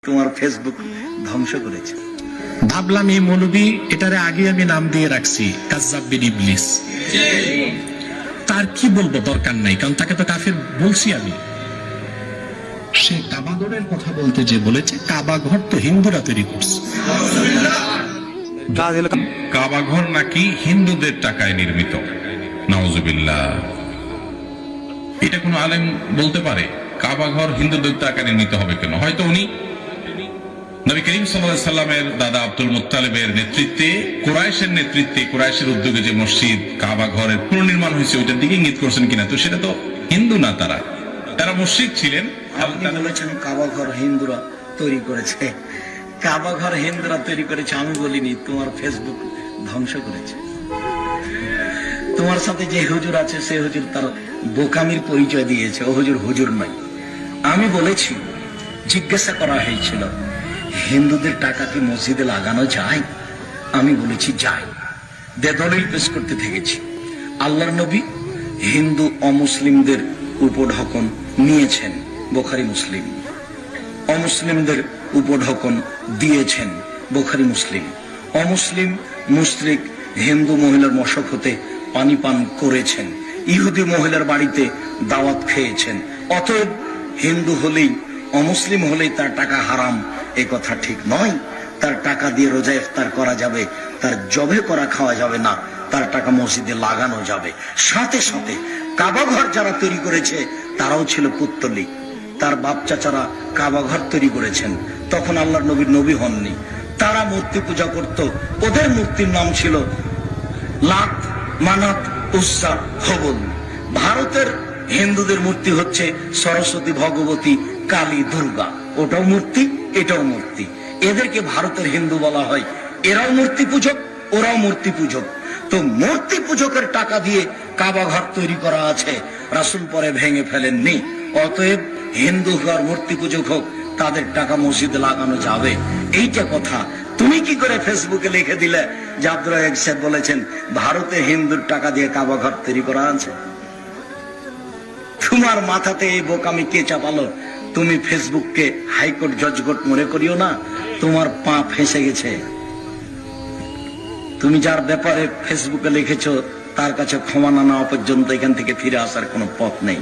তোমার ফেসবুক ধ্বংস করেছে। ভাবলাম এই মৌলবী, এটারে আগে আমি নাম দিয়ে রাখছি কাজ্জাব বিন ইবলিস। তার কি বলবো, দরকার নাই, কারণ তাকে তো কাফের বলছি আমি। সে কাবাঘরের কথা বলতে যে বলেছে, কাবাঘর তো হিন্দুরা তৈরি করছে। কাবাঘর নাকি হিন্দুদের টাকায় নির্মিত। নাউজুবিল্লাহ। এটা কোন আলেম বলতে পারে কাবাঘর হিন্দুদের টাকায় নির্মিত হবে কেন? হয়তো উনি নবী করিম সাল্লাল্লাহু আলাইহি সাল্লামের দাদা আব্দুল মুত্তালিবের নেতৃত্বে, কুরাইশের নেতৃত্বে, কুরাইশের উদ্যোগে যে মসজিদ কাবাঘরের পুনর্নির্মাণ হয়েছে ওইটার দিকে ইঙ্গিত করছেন কিনা। তো সেটা তো হিন্দু না, তারা মুশরিক ছিলেন। আপনি বলেছেন কাবাঘর হিন্দুরা তৈরি করেছে। কাবাঘর হিন্দুরা তৈরি করেছে আমি বলিনি, তোমার ফেসবুক ধ্বংস করেছে। তোমার সাথে যে হুজুর আছে সে হুজুর তার বোকামির পরিচয় দিয়েছে। ও হুজুর হুজুর নয়। আমি বলেছি, জিজ্ঞাসা করা হয়েছিল হিন্দুদের টাকা কি মসজিদে লাগানো যায়? আমি বলেছি যায়। দলিল পেশ করতে থেকেছি। আল্লাহর নবী হিন্দু অমুসলিমদের উপঢকন নিয়েছেন, বুখারী মুসলিম। অমুসলিমদের উপঢকন দিয়েছেন, বুখারী মুসলিম। অমুসলিম মুশরিক হিন্দু মহিলার মশক হতে পানি পান করেছেন, ইহুদি মহিলার বাড়িতে দাওয়াত খেয়েছেন। অতএব হিন্দু হলেই, অমুসলিম হলেই তার টাকা হারাম, এ কথা ঠিক নয়। তার টাকা দিয়ে রোজা ইফতার করা যাবে, তার জবে করা খাওয়া যাবে না, তার টাকা মসজিদে লাগানো যাবে। সাথে সাথে কাবাঘর যারা তৈরি করেছে তারাও ছিল পুত্তলিক। তার বাপ চাচারা কাবাঘর তৈরি করেছেন, তখন আল্লাহর নবীর নবী হননি। তারা মূর্তি পূজা করত। ওদের মূর্তির নাম ছিল লাত, মানাত, উজ্জা, হবল। ভারতের হিন্দুদের মূর্তি হচ্ছে সরস্বতী, ভগবতী, কালী, দুর্গা। ওটাও মূর্তি, এটাও মূর্তি। এদেরকে ভারতের হিন্দু বলা হয়। এরাও মূর্তি পূজক, ওরাও মূর্তি পূজক। তো মূর্তি পূজকের টাকা দিয়ে কাবাঘর তৈরি করা আছে, রাসূল পরে ভেঙে ফেলেননি। অতএব হিন্দু হোক আর মূর্তি পূজক হোক, তাদের টাকা মসজিদে লাগানো যাবে, এইটা কথা। তুমি কি করে ফেসবুকে লিখে দিলে যে আব্দুল রাজ্জাক সাহেব বলেছেন ভারতে হিন্দুর টাকা দিয়ে কাবাঘর তৈরি করা আছে? তোমার মাথাতে এই বোকামি কে চাপালো? তুমি ফেসবুককে হাইকোর্ট জজকোর্ট মনে করিও না, তোমার পা ফেঁসে গেছে। তুমি যার ব্যাপারে ফেসবুকে লিখেছো তার কাছে ক্ষমা না নেওয়া পর্যন্ত এখান থেকে ফিরে আসার কোনো পথ নেই।